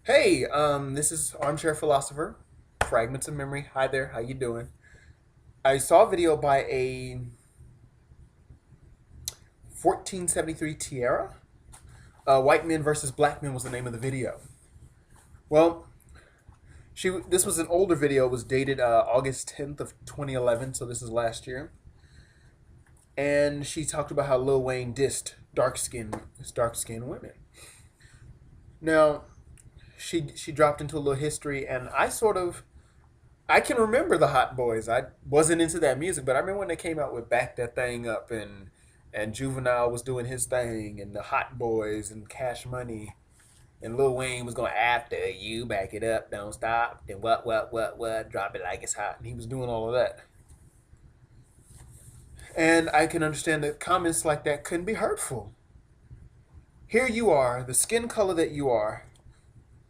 Hey, this is Armchair Philosopher, Fragments of Memory. Hi there, how you doing? I saw a video by a 1473 Tiara. White Men versus Black Men was the name of the video. Well, this was an older video. It was dated August 10th of 2011, so this is last year. And she talked about how Lil Wayne dissed dark skinned women. Now, she dropped into a little history, and I can remember the Hot Boys. I wasn't into that music, but I remember when they came out with "Back That Thing Up" and Juvenile was doing his thing, and the Hot Boys and Cash Money, and Lil Wayne was going after you, back it up, don't stop, then what, drop it like it's hot, and he was doing all of that. And I can understand that comments like that couldn't be hurtful. Here you are, the skin color that you are,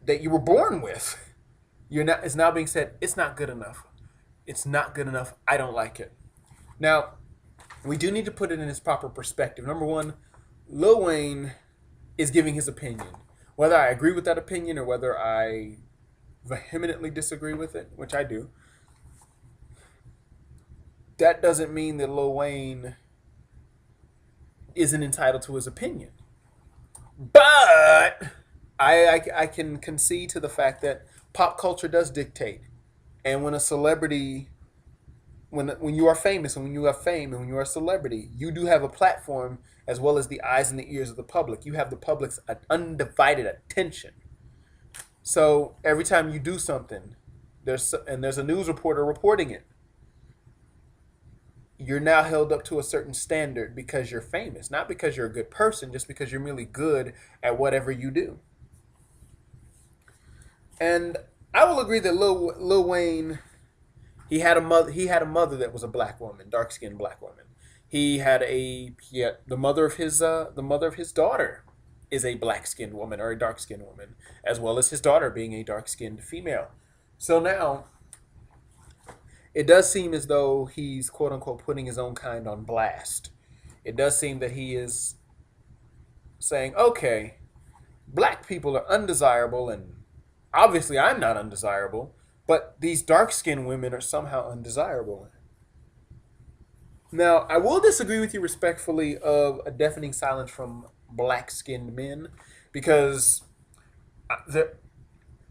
that you were born with. You're not. It's now being said it's not good enough. It's not good enough. I don't like it. Now, we do need to put it in its proper perspective. Number one, Lil Wayne is giving his opinion. Whether I agree with that opinion or whether I vehemently disagree with it, which I do, that doesn't mean that Lil Wayne isn't entitled to his opinion. But I can concede to the fact that pop culture does dictate. And when a celebrity when you are famous and when you have fame and when you are a celebrity, you do have a platform as well as the eyes and the ears of the public. You have the public's undivided attention. So every time you do something, there's a news reporter reporting it. You're now held up to a certain standard because you're famous, not because you're a good person, just because you're merely good at whatever you do. And I will agree that Lil Wayne he had a mother that was a black woman, dark skinned black woman. He had the mother of his daughter is a black skinned woman or a dark skinned woman, as well as his daughter being a dark skinned female. So now it does seem as though he's quote unquote putting his own kind on blast. It does seem that he is saying, okay, black people are undesirable, and obviously I'm not undesirable, but these dark skinned women are somehow undesirable. Now, I will disagree with you respectfully of a deafening silence from black skinned men because the,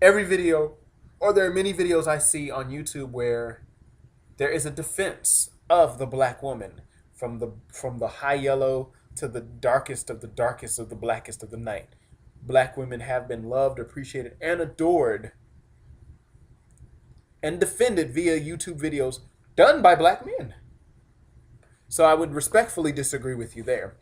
every video, or there are many videos I see on YouTube where there is a defense of the black woman from the high yellow to the darkest of the blackest of the night. Black women have been loved, appreciated, and adored and defended via YouTube videos done by black men. So I would respectfully disagree with you there.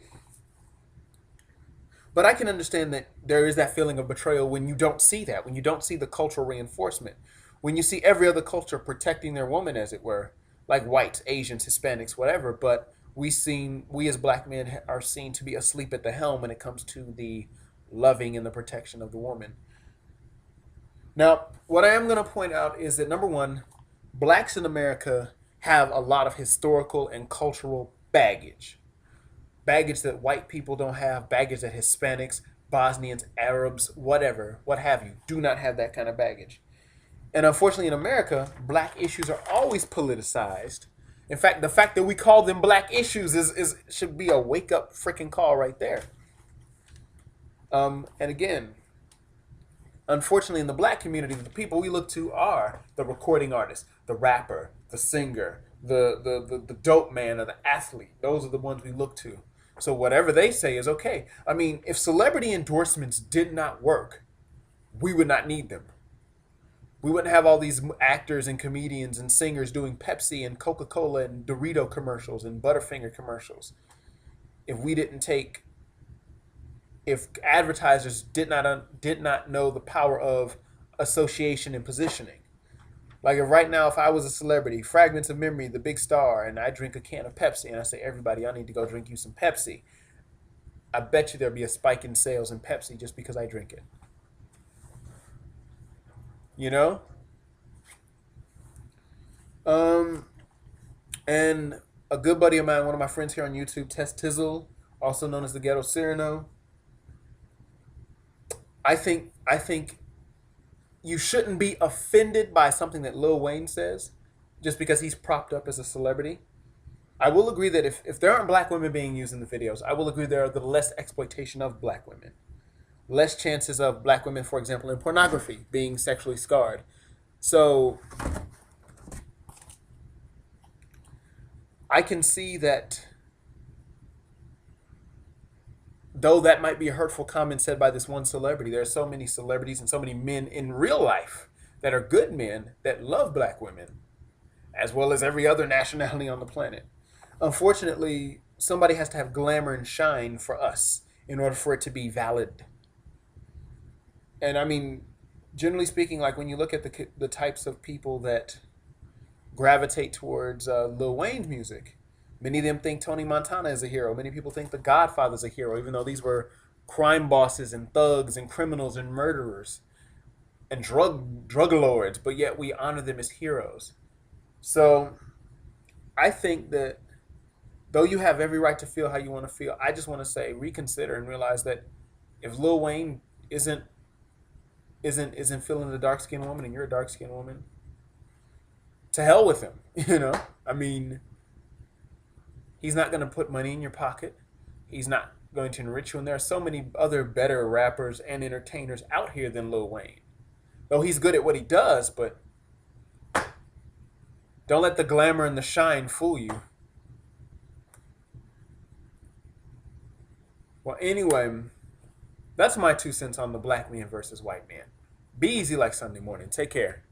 But I can understand that there is that feeling of betrayal when you don't see that, when you don't see the cultural reinforcement, when you see every other culture protecting their woman, as it were, like whites, Asians, Hispanics, whatever. But we as black men are seen to be asleep at the helm when it comes to the loving and the protection of the woman. Now, what I am going to point out is that number one, blacks in America have a lot of historical and cultural baggage that white people don't have, baggage that Hispanics, Bosnians, Arabs, whatever, what have you, do not have that kind of baggage. And unfortunately, in America, black issues are always politicized. In fact, the fact that we call them black issues is should be a wake up freaking call right there. And again, unfortunately, in the black community, the people we look to are the recording artist, the rapper, the singer, the dope man, or the athlete. Those are the ones we look to. So whatever they say is okay. I mean, if celebrity endorsements did not work, we would not need them. We wouldn't have all these actors and comedians and singers doing Pepsi and Coca-Cola and Dorito commercials and Butterfinger commercials. If we didn't take if advertisers did not know the power of association and positioning. Like if right now, if I was a celebrity, Fragments of Memory, the big star, and I drink a can of Pepsi, and I say, everybody, I need to go drink you some Pepsi. I bet you there'll be a spike in sales in Pepsi just because I drink it. You know? Um, and a good buddy of mine, one of my friends here on YouTube, Tess Tizzle, also known as the Ghetto Cyrano. I think you shouldn't be offended by something that Lil Wayne says just because he's propped up as a celebrity. I will agree that if there aren't black women being used in the videos, I will agree there are the less exploitation of black women. Less chances of black women, for example, in pornography being sexually scarred. So I can see that though that might be a hurtful comment said by this one celebrity, there are so many celebrities and so many men in real life that are good men that love black women, as well as every other nationality on the planet. Unfortunately, somebody has to have glamour and shine for us in order for it to be valid. And I mean, generally speaking, like when you look at the types of people that gravitate towards Lil Wayne's music, many of them think Tony Montana is a hero. Many people think The Godfather is a hero, even though these were crime bosses and thugs and criminals and murderers and drug lords, but yet we honor them as heroes. So I think that though you have every right to feel how you want to feel, I just want to say reconsider and realize that if Lil Wayne isn't feeling the dark skinned woman and you're a dark skinned woman, to hell with him. I mean, he's not going to put money in your pocket. He's not going to enrich you. And there are so many other better rappers and entertainers out here than Lil Wayne. Though he's good at what he does, but don't let the glamour and the shine fool you. Well, anyway, that's my 2 cents on the black man versus white man. Be easy like Sunday morning. Take care.